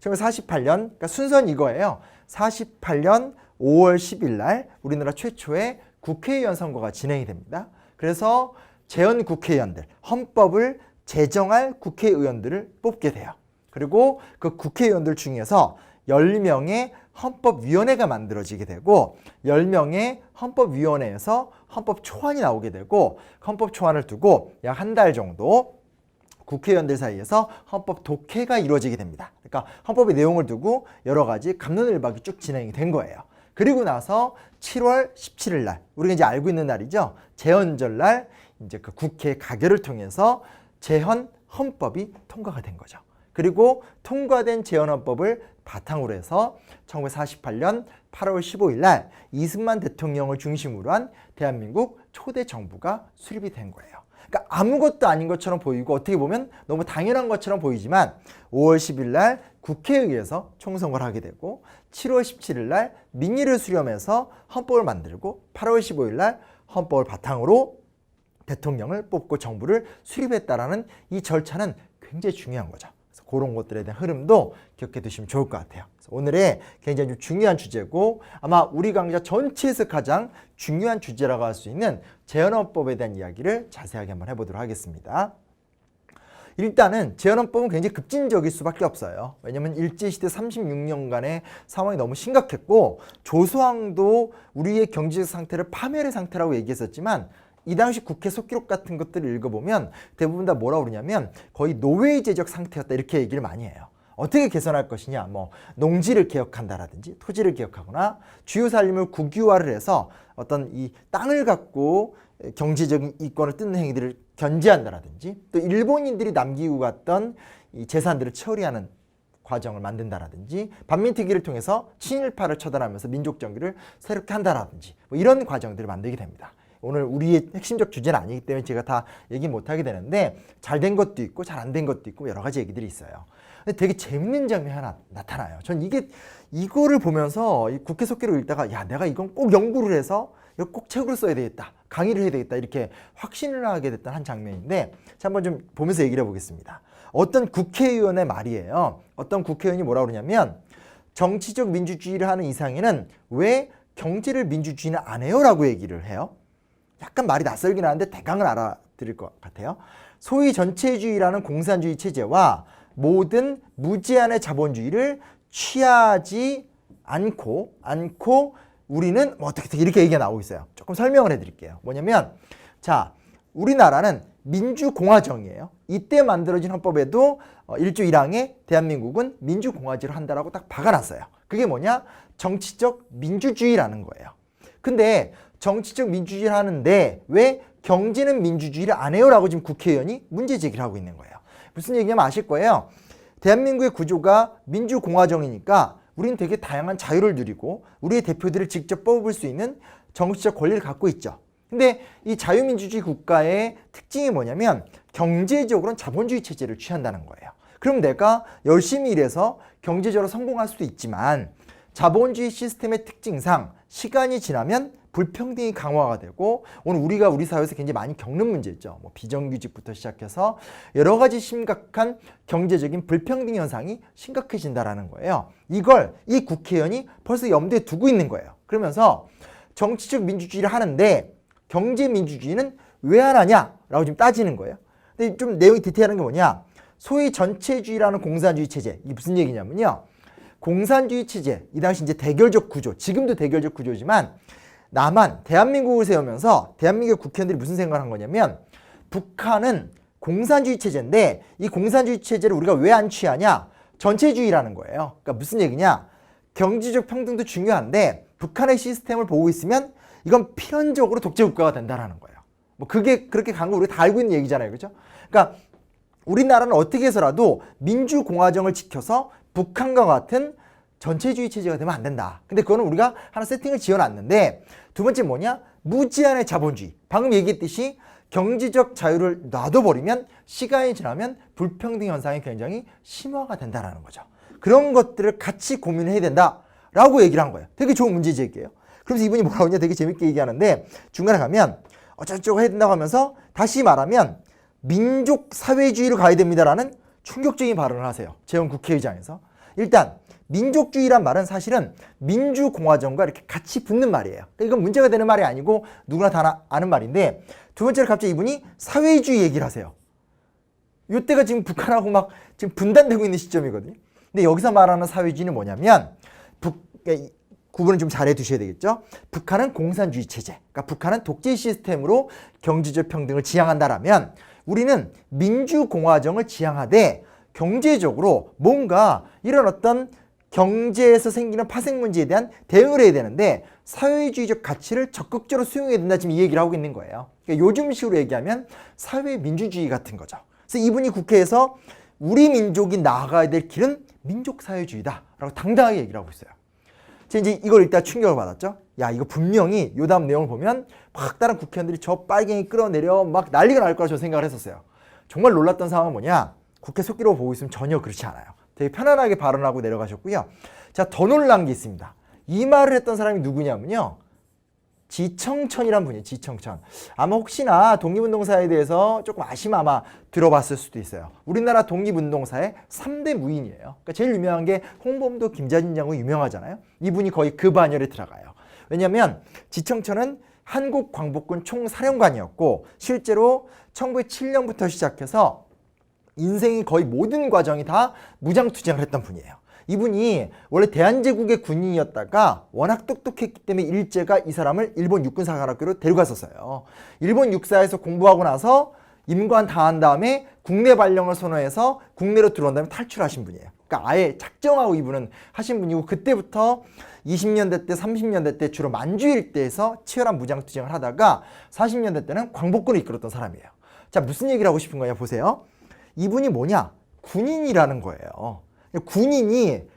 1948년, 그러니까 순서는 이거예요. 48년 5월 10일 날 우리나라 최초의 국회의원 선거가 진행이 됩니다. 그래서 재헌 국회의원들, 헌법을 제정할 국회의원들을 뽑게 돼요. 그리고 그 국회의원들 중에서 10명의 헌법위원회가 만들어지게 되고 10명의 헌법위원회에서 헌법 초안이 나오게 되고 헌법 초안을 두고 약 한 달 정도 국회의원들 사이에서 헌법 독해가 이루어지게 됩니다. 그러니까 헌법의 내용을 두고 여러 가지 갑론을박이 쭉 진행이 된 거예요. 그리고 나서 7월 17일 날, 우리가 이제 알고 있는 날이죠. 재헌절 날 이제 그 국회 가결을 통해서 재헌 헌법이 통과가 된 거죠. 그리고 통과된 재헌 헌법을 바탕으로 해서 1948년 8월 15일 날 이승만 대통령을 중심으로 한 대한민국 초대 정부가 수립이 된 거예요. 그러니까 아무것도 아닌 것처럼 보이고 어떻게 보면 너무 당연한 것처럼 보이지만 5월 10일 날 국회에 의해서 총선거를 하게 되고 7월 17일 날 민의를 수렴해서 헌법을 만들고 8월 15일 날 헌법을 바탕으로 대통령을 뽑고 정부를 수립했다라는 이 절차는 굉장히 중요한 거죠. 그래서 그런 것들에 대한 흐름도 기억해 두시면 좋을 것 같아요. 그래서 오늘의 굉장히 좀 중요한 주제고 아마 우리 강좌 전체에서 가장 중요한 주제라고 할 수 있는 재헌헌법에 대한 이야기를 자세하게 한번 해보도록 하겠습니다. 일단은 재헌헌법은 굉장히 급진적일 수밖에 없어요. 왜냐하면 일제시대 36년간의 상황이 너무 심각했고 조소왕도 우리의 경제적 상태를 파멸의 상태라고 얘기했었지만 이 당시 국회 속기록 같은 것들을 읽어보면 대부분 다 뭐라고 그러냐면 거의 노예제적 상태였다 이렇게 얘기를 많이 해요. 어떻게 개선할 것이냐, 뭐 농지를 개혁한다라든지 토지를 개혁하거나 주요 산림을 국유화를 해서 어떤 이 땅을 갖고 경제적인 이권을 뜯는 행위들을 견제한다라든지 또 일본인들이 남기고 갔던 이 재산들을 처리하는 과정을 만든다라든지 반민특위를 통해서 친일파를 처단하면서 민족정기를 새롭게 한다라든지 뭐 이런 과정들을 만들게 됩니다. 오늘 우리의 핵심적 주제는 아니기 때문에 제가 다 얘기 못하게 되는데 잘 된 것도 있고 잘 안 된 것도 있고 여러 가지 얘기들이 있어요. 근데 되게 재밌는 장면이 하나 나타나요. 전 이거를 보면서 이 국회 속기록 읽다가 야 내가 이건 꼭 연구를 해서 이거 꼭 책으로 써야 되겠다. 강의를 해야 되겠다. 이렇게 확신을 하게 됐던 한 장면인데 자, 한번 좀 보면서 얘기를 해보겠습니다. 어떤 국회의원의 말이에요. 어떤 국회의원이 뭐라고 그러냐면 정치적 민주주의를 하는 이상에는 왜 경제를 민주주의는 안 해요? 라고 얘기를 해요. 약간 말이 낯설긴 하는데 대강은 알아들을 것 같아요. 소위 전체주의라는 공산주의 체제와 모든 무제한의 자본주의를 취하지 않고 우리는 뭐 어떻게 이렇게 얘기가 나오고 있어요. 조금 설명을 해드릴게요. 뭐냐면 자 우리나라는 민주공화정이에요. 이때 만들어진 헌법에도 1조 1항에 대한민국은 민주공화제로 한다라고 딱 박아놨어요. 그게 뭐냐? 정치적 민주주의라는 거예요. 근데 정치적 민주주의를 하는데 왜 경제는 민주주의를 안 해요? 라고 지금 국회의원이 문제 제기를 하고 있는 거예요. 무슨 얘기냐면 아실 거예요. 대한민국의 구조가 민주공화정이니까 우리는 되게 다양한 자유를 누리고 우리의 대표들을 직접 뽑을 수 있는 정치적 권리를 갖고 있죠. 근데 이 자유민주주의 국가의 특징이 뭐냐면 경제적으로는 자본주의 체제를 취한다는 거예요. 그럼 내가 열심히 일해서 경제적으로 성공할 수도 있지만 자본주의 시스템의 특징상 시간이 지나면 불평등이 강화가 되고 오늘 우리가 우리 사회에서 굉장히 많이 겪는 문제죠. 뭐 비정규직부터 시작해서 여러 가지 심각한 경제적인 불평등 현상이 심각해진다라는 거예요. 이걸 이 국회의원이 벌써 염두에 두고 있는 거예요. 그러면서 정치적 민주주의를 하는데 경제 민주주의는 왜 안 하냐라고 지금 따지는 거예요. 근데 좀 내용이 디테일한 게 뭐냐? 소위 전체주의라는 공산주의 체제. 이게 무슨 얘기냐면요. 공산주의 체제, 이 당시 이제 대결적 구조, 지금도 대결적 구조지만 남한, 대한민국을 세우면서 대한민국 국회의원들이 무슨 생각을 한 거냐면 북한은 공산주의 체제인데 이 공산주의 체제를 우리가 왜 안 취하냐? 전체주의라는 거예요. 그러니까 무슨 얘기냐? 경제적 평등도 중요한데 북한의 시스템을 보고 있으면 이건 필연적으로 독재국가가 된다는 거예요. 뭐 그게 그렇게 간 거 우리가 다 알고 있는 얘기잖아요. 그죠? 그러니까 우리나라는 어떻게 해서라도 민주공화정을 지켜서 북한과 같은 전체주의 체제가 되면 안 된다. 근데 그거는 우리가 하나 세팅을 지어놨는데 두 번째 뭐냐? 무제한의 자본주의. 방금 얘기했듯이 경제적 자유를 놔둬버리면 시간이 지나면 불평등 현상이 굉장히 심화가 된다는 거죠. 그런 것들을 같이 고민을 해야 된다라고 얘기를 한 거예요. 되게 좋은 문제 제기예요. 그래서 이분이 뭐라고 하냐 되게 재밌게 얘기하는데 중간에 가면 어쩌고저쩌고 해야 된다고 하면서 다시 말하면 민족 사회주의로 가야 됩니다라는 충격적인 발언을 하세요. 재헌 국회의장에서. 일단 민족주의란 말은 사실은 민주공화정과 이렇게 같이 붙는 말이에요. 그러니까 이건 문제가 되는 말이 아니고 누구나 다 아는 말인데, 두 번째로 갑자기 이분이 사회주의 얘기를 하세요. 이때가 지금 북한하고 막 지금 분단되고 있는 시점이거든요. 근데 여기서 말하는 사회주의는 뭐냐면, 구분을 좀 잘 해두셔야 되겠죠. 북한은 공산주의 체제, 그러니까 북한은 독재 시스템으로 경제적 평등을 지향한다라면, 우리는 민주공화정을 지향하되 경제적으로 뭔가 이런 어떤 경제에서 생기는 파생 문제에 대한 대응을 해야 되는데 사회주의적 가치를 적극적으로 수용해야 된다, 지금 이 얘기를 하고 있는 거예요. 그러니까 요즘식으로 얘기하면 사회민주주의 같은 거죠. 그래서 이분이 국회에서 우리 민족이 나아가야 될 길은 민족사회주의다라고 당당하게 얘기를 하고 있어요. 제가 이제 이걸 일단 충격을 받았죠. 야, 이거 분명히 요 다음 내용을 보면 막 다른 국회의원들이 저 빨갱이 끌어내려 막 난리가 날 거라 저 생각을 했었어요. 정말 놀랐던 상황은 뭐냐, 국회 속기로 보고 있으면 전혀 그렇지 않아요. 되게 편안하게 발언하고 내려가셨고요. 자, 더 놀란 게 있습니다. 이 말을 했던 사람이 누구냐면요, 지청천이란 분이에요. 지청천. 아마 혹시나 독립운동사에 대해서 조금 아시면 아마 들어봤을 수도 있어요. 우리나라 독립운동사의 3대 무인이에요. 그러니까 제일 유명한 게 홍범도, 김자진 장군 유명하잖아요. 이분이 거의 그 반열에 들어가요. 왜냐하면 지청천은 한국광복군 총사령관이었고, 실제로 1907년부터 시작해서 인생의 거의 모든 과정이 다 무장투쟁을 했던 분이에요. 이분이 원래 대한제국의 군인이었다가 워낙 똑똑했기 때문에 일제가 이 사람을 일본 육군사관학교로 데려갔었어요. 일본 육사에서 공부하고 나서 임관 당한 다음에 국내 발령을 선언해서 국내로 들어온 다음에 탈출하신 분이에요. 그러니까 아예 작정하고 이분은 하신 분이고, 그때부터 20년대 때 30년대 때 주로 만주 일대에서 치열한 무장투쟁을 하다가 40년대 때는 광복군을 이끌었던 사람이에요. 자, 무슨 얘기를 하고 싶은 거냐 보세요. 이분이 뭐냐? 군인이라는 거예요. 군인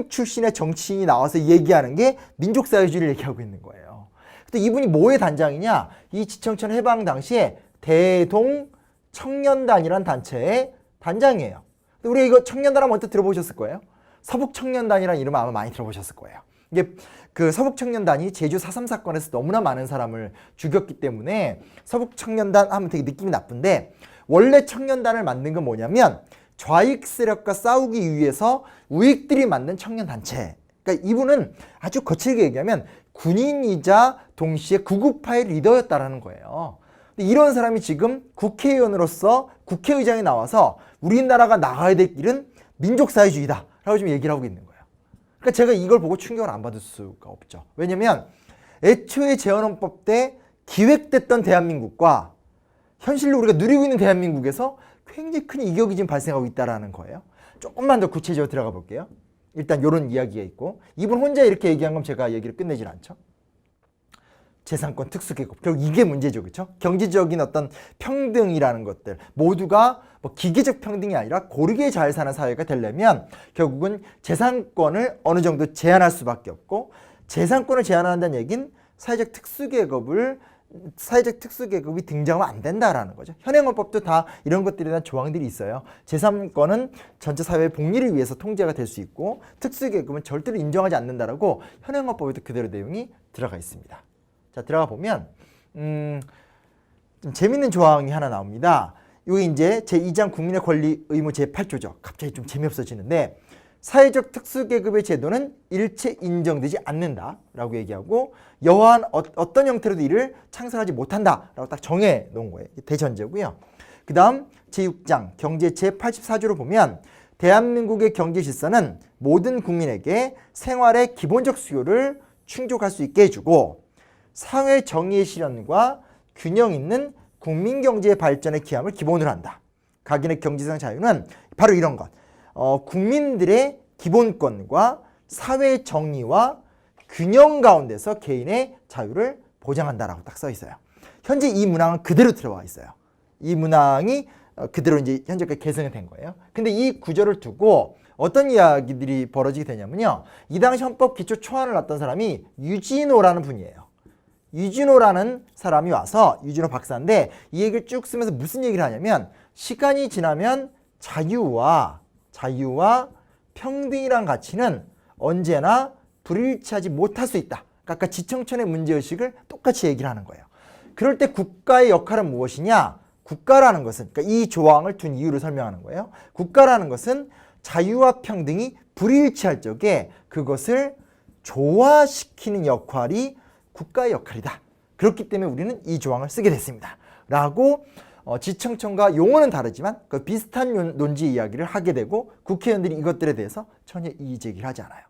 출신의 정치인이 나와서 얘기하는 게 민족사회주의를 얘기하고 있는 거예요. 근데 이분이 뭐의 단장이냐? 이 지청천 해방 당시에 대동청년단이라는 단체의 단장이에요. 근데 우리가 이거 청년단 하면 언뜻 들어보셨을 거예요. 서북청년단이라는 이름을 아마 많이 들어보셨을 거예요. 이게 그 서북청년단이 제주 4.3 사건에서 너무나 많은 사람을 죽였기 때문에 서북청년단 하면 되게 느낌이 나쁜데, 원래 청년단을 만든 건 뭐냐면 좌익 세력과 싸우기 위해서 우익들이 만든 청년단체. 그러니까 이분은 아주 거칠게 얘기하면 군인이자 동시에 구구파의 리더였다라는 거예요. 근데 이런 사람이 지금 국회의원으로서 국회의장에 나와서 우리나라가 나가야 될 길은 민족사회주의다라고 지금 얘기를 하고 있는 거예요. 그러니까 제가 이걸 보고 충격을 안 받을 수가 없죠. 왜냐면 애초에 재헌헌법 때 기획됐던 대한민국과 현실로 우리가 누리고 있는 대한민국에서 굉장히 큰 이격이 지금 발생하고 있다는 거예요. 조금만 더 구체적으로 들어가 볼게요. 일단 이런 이야기가 있고, 이분 혼자 이렇게 얘기한 건 제가 얘기를 끝내질 않죠. 재산권 특수계급, 결국 이게 문제죠, 그렇죠? 경제적인 어떤 평등이라는 것들 모두가 뭐 기계적 평등이 아니라 고르게 잘 사는 사회가 되려면 결국은 재산권을 어느 정도 제한할 수밖에 없고, 재산권을 제한한다는 얘기는 사회적 특수계급이 등장하면 안 된다라는 거죠. 현행헌법도 다 이런 것들에 대한 조항들이 있어요. 재산권은 전체 사회의 복리를 위해서 통제가 될 수 있고, 특수계급은 절대로 인정하지 않는다라고 현행헌법에도 그대로 내용이 들어가 있습니다. 자, 들어가 보면 좀 재밌는 조항이 하나 나옵니다. 이게 이제 제2장 국민의 권리 의무 제8조죠. 갑자기 좀 재미없어지는데, 사회적 특수계급의 제도는 일체 인정되지 않는다라고 얘기하고, 여하한 어떤 형태로도 이를 창설하지 못한다라고 딱 정해 놓은 거예요. 대전제고요. 그 다음 제6장 경제 제84조를 보면, 대한민국의 경제 질서는 모든 국민에게 생활의 기본적 수요를 충족할 수 있게 해주고, 사회 정의의 실현과 균형 있는 국민 경제의 발전에 기함을 기본으로 한다. 각인의 경제상 자유는 바로 이런 것. 국민들의 기본권과 사회 정의와 균형 가운데서 개인의 자유를 보장한다라고 딱 써 있어요. 현재 이 문항은 그대로 들어와 있어요. 이 문항이 그대로 이제 현재까지 개정이 된 거예요. 근데 이 구조를 두고 어떤 이야기들이 벌어지게 되냐면요. 이 당시 헌법 기초 초안을 놨던 사람이 유진호라는 분이에요. 유진호라는 사람이 와서, 유진호 박사인데 이 얘기를 쭉 쓰면서 무슨 얘기를 하냐면, 시간이 지나면 자유와 평등이란 가치는 언제나 불일치하지 못할 수 있다. 그러니까 아까 지청천의 문제의식을 똑같이 얘기를 하는 거예요. 그럴 때 국가의 역할은 무엇이냐? 국가라는 것은, 그러니까 이 조항을 둔 이유를 설명하는 거예요. 국가라는 것은 자유와 평등이 불일치할 적에 그것을 조화시키는 역할이 국가의 역할이다. 그렇기 때문에 우리는 이 조항을 쓰게 됐습니다. 라고 지청천과 용어는 다르지만 그 비슷한 논지 이야기를 하게 되고 국회의원들이 이것들에 대해서 전혀 이의 제기를 하지 않아요.